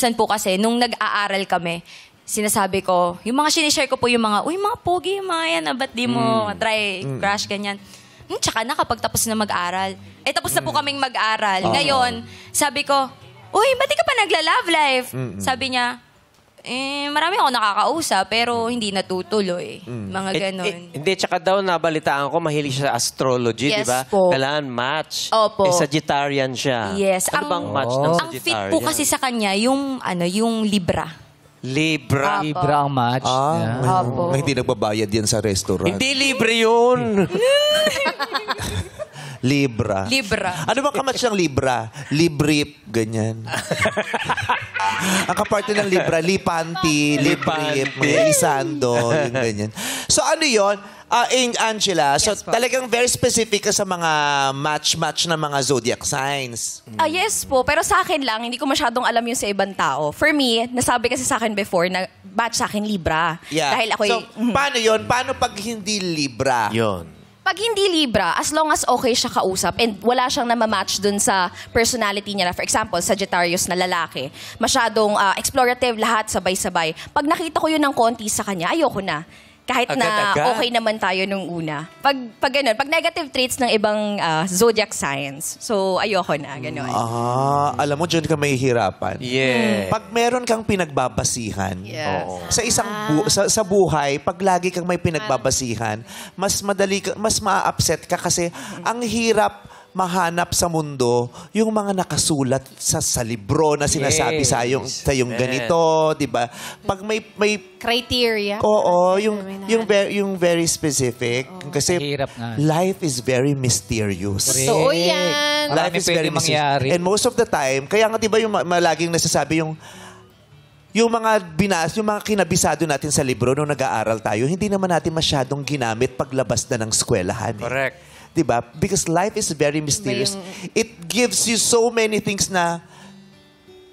minsan po kasi, nung nag-aaral kami, sinasabi ko, yung mga sinishare ko po yung mga, uy, mga pogi, yung mga yan, ba't di mo try crush, ganyan. Tsaka na kapag tapos na mag-aral. Eh, tapos na po kaming mag-aral. Ngayon, sabi ko, uy, ba't di ka pa nagla-love life? Sabi niya, marami ako nakakausap, pero hindi natutuloy. Mga ganon. Hindi, tsaka daw nabalitaan ko, mahilig siya sa astrology, Yes di ba? po. Kailangan match. Opo. Sagittarian siya. Yes. Ano bang match ng Ang Sagittarian? fit po kasi sa kanya, yung Libra. Libra. Apo. Libra ang match. Opo. Hindi nagbabayad yan sa restaurant. Hindi libre yun. Libra. Libra. Ano bang kamatch ng Libra? Librip, ganyan. Ang kaparte ng Libra, Lipanti, Librip, Lisando, yung ganyan. So ano yun? Angela, so talagang very specific ka sa mga match-match na mga zodiac signs. Yes po, pero sa akin lang, hindi ko masyadong alam yung sa ibang tao. For me, nasabi kasi sa akin before na batch sa akin Libra. Yeah. Dahil ako So, paano yun? Paano pag hindi Libra? Yun. Pag hindi Libra, as long as okay siya kausap and wala siyang namamatch dun sa personality niya na, for example, Sagittarius na lalaki, masyadong explorative, lahat sabay-sabay. Pag nakita ko yun ng konti sa kanya, ayoko na. Kahit na Agad-agad. okay naman tayo nung una. Pag ganun, pag negative traits ng ibang zodiac signs, so ayoko na, ganun. Alam mo, dyan ka mahihirapan. Yeah. Pag meron kang pinagbabasihan, Yes. sa isang sa buhay, pag lagi kang may pinagbabasihan, mas ma-upset ka kasi ang hirap mahanap sa mundo yung mga nakasulat sa libro na sinasabi sa yung ganito, 'di ba? Pag may criteria. oo, yung very specific kasi Hirap nga. life is very mysterious. So, yan. Marami pwedeng mangyari. And most of the time, kaya nga 'di ba yung laging nasasabi yung mga yung mga kinabisado natin sa libro nung nag-aaral tayo, hindi naman natin masyadong ginamit paglabas na ng eskwelahan. Correct. Diba? Because life is very mysterious. It gives you so many things na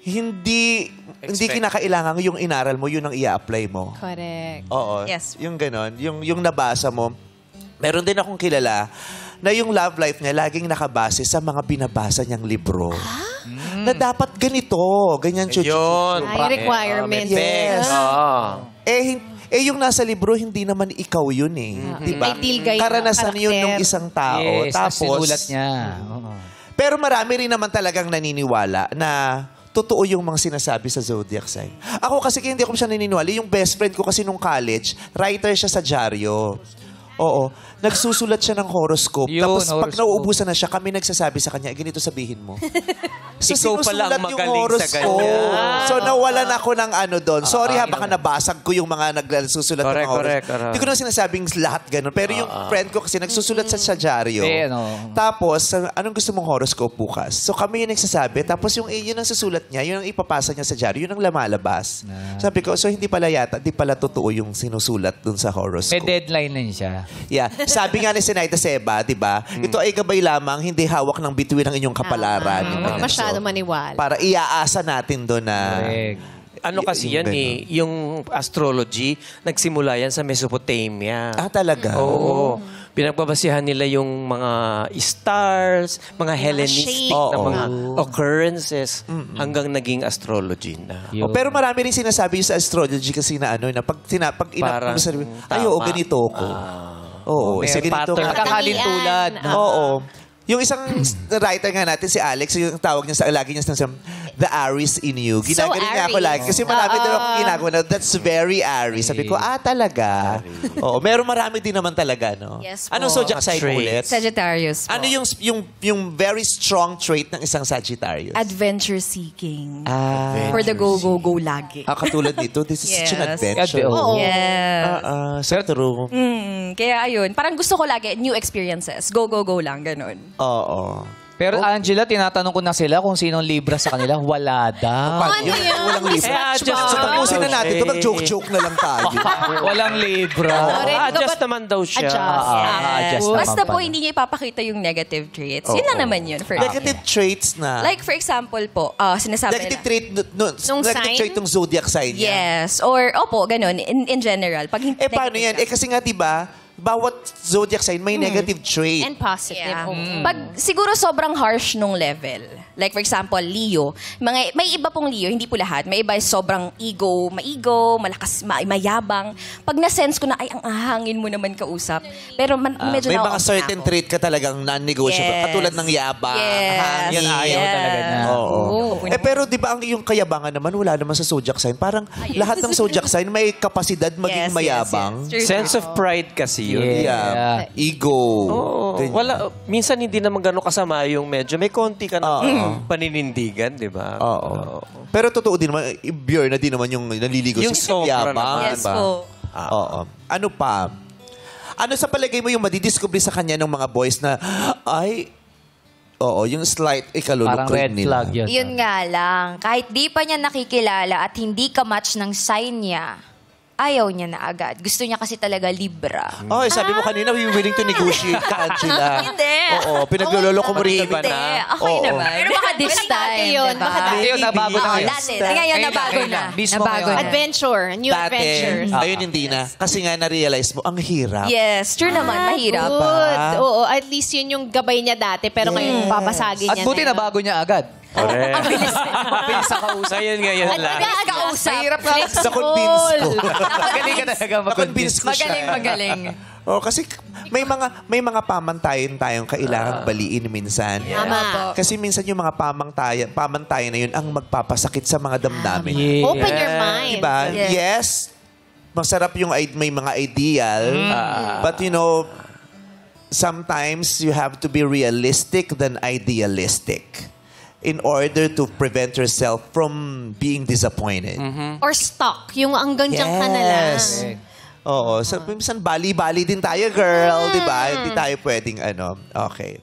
hindi kinakailangan yung inaral mo, yun ang i-apply mo. Correct. Oo. Yes. Yung ganon. Yung nabasa mo. Meron din akong kilala na yung love life niya laging nakabase sa mga binabasa niyang libro. Na dapat ganito. Ganyan. Yun. High requirements. Yes. Yung nasa libro, hindi naman ikaw yun eh. Diba? Ideal guy ng Karanasan yun ng karakter. isang tao. Yes, Tapos, sinulat niya. Oo. pero marami rin naman talagang naniniwala na totoo yung mga sinasabi sa zodiac sign. Ako kasi hindi ako siya naniniwala. Yung best friend ko kasi nung college, writer siya sa dyaryo. Oo. Nagsusulat siya ng horoscope. Yun, Tapos pag horoscope. nauubusan na siya, kami nagsasabi sa kanya, ganito sabihin mo. So, Ikaw pala ang sinusulat yung magaling sa horoscope. ganyan. So, nawalan ako ng ano doon. Sorry baka nabasag ko yung mga nagsusulat ng Correct, horoscope. correct. Hindi ko na sinasabing lahat ganun. Pero yung friend ko kasi nagsusulat sa dyaryo. Eh, ano. Tapos, anong gusto mong horoscope bukas? So, kami yung nagsasabi. Tapos, yun ang susulat niya, yun ang ipapasa niya sa dyaryo, yun ang lumalabas. Sabi ko, so hindi pala totoo yung sinusulat dun sa May horoscope. deadline na siya. Yeah. Sabi nga ni Senaida Seba, di ba? Ito ay gabay lamang, hindi hawak ng bituin ng inyong kapalaran. Huwag masyado maniwala. Para iaasa natin doon na... Correct. Ano kasi yan eh, yung astrology, nagsimula yan sa Mesopotamia. talaga? Oo. Pinagbabasihan nila yung mga stars, mga Hellenistic shape. na Oo. mga occurrences hanggang naging astrology na. Yun. Pero marami rin sinasabi sa astrology kasi na ano, na pag Parang ay, oo, tama. ganito ako. Oo, May isa ganito. pattern. Nakakalintulad. Oo. Yung isang writer nga natin, si Alex, yung tawag niya lagi niya sinasabi, the Aries in you. Ginagaling niya ako Aries. lagi. Kasi marami din akong ginagawa na, that's very Aries. Sabi ko, talaga? Oo, marami din naman talaga, no? Yes po. Anong zodiac sign mo Traits. ulit? Sagittarius po. Ano yung very strong trait ng isang Sagittarius? Adventure seeking. For For the go lagi. katulad nito, this is such an Yes. adventure. Oo. Yes. So true. Kaya ayun, parang gusto ko lagi new experiences. Go lang, ganun. Oo. Pero Angela, tinatanong ko na sila kung sinong Libra sa kanila. Wala daw. Ano yan? Walang Libra. adjust So, tapusin na naman natin. daw Ito, mag-joke-joke na lang tayo. Walang Libra. Adjust naman daw siya. Adjust naman Basta po pala. hindi niya ipapakita yung negative traits. Yun lang naman yun for Negative traits na. Like for example po, sinasabi Negative nila. trait, Nung negative sign? trait ng zodiac sign niya. Yes. Or, opo, ganun. In general. Pag Paano yan? Kasi nga, di ba, bawat zodiac sign may negative trait. And positive. Yeah. Oo. Pag siguro sobrang harsh nung level. Like for example, Leo. May iba pong Leo, hindi po lahat. May iba sobrang maigo, malakas, mayabang. Pag na-sense ko na, ay, ang ahangin mo naman kausap. Pero medyo May na-off mga na certain ako. trait ka talagang non-negotiable. Yes. Katulad ng yabang, Yes. hangin. Yan ayaw talaga niya. Oo. Pero di ba ang yung kayabangan naman, wala naman sa zodiac sign. Parang lahat ng zodiac sign may kapasidad maging Yes, mayabang. yes, yes. True. Sense of pride kasi yun. Yeah. Ego. Oo. Ganyan. Wala, minsan hindi naman gano'ng kasama yung medyo may konti ka na paninindigan, di ba? Oo. Pero totoo din naman, Bjorn na din naman yung naliligo Yung sa sobra yabang. naman. Yes diba? po. Oo. Ano pa? Ano sa palagay mo yung madidiscover sa kanya ng mga boys na, ay, oo, yung slight Parang ikalulukod red nila. flag yun. Yun nga lang, kahit di pa niya nakikilala at hindi ka match ng sign niya, ayaw niya na agad. Gusto niya kasi talaga Libra. Oh, sabi mo kanina, we willing to negotiate ka, Angela. Hindi. Oo, pinagluloko mo rin Iba kami. na. Okay Oo. naman. Pero baka this Baka dati time, yun, diba? baka dati. Ngayon, nabago na Oo, ngayon. dati. Ngayon, nabago Ngayon na. na. Mismo Nabago ngayon. na. Adventure. New Dati, adventures. ayun hindi na. Kasi nga na-realize mo, ang hirap. Yes, true naman, mahirap. Good. Oo, at least yun yung gabay niya dati, pero ngayon babasagin At niya buti na. nabago niya agad. Correct. Mabilis sa kausap. Ngayon lang. Kausap. Mahirap na. Na-convince ko. Magaling ka talaga Na-convince ko siya. Magaling. Oh, kasi may mga pamantayan tayong kailangan baliin minsan. Tama. Kasi minsan yung mga pamantayan na yun ang magpapasakit sa mga damdamin. Open your mind. Diba? Yes. Yes, masarap yung may mga ideal. But you know, sometimes you have to be realistic than idealistic in order to prevent yourself from being disappointed. Or stuck. Yung hanggang dyan ka na lang. Oo. So, minsan bali-bali din tayo, girl. Di ba? Hindi tayo pwedeng ano. Okay.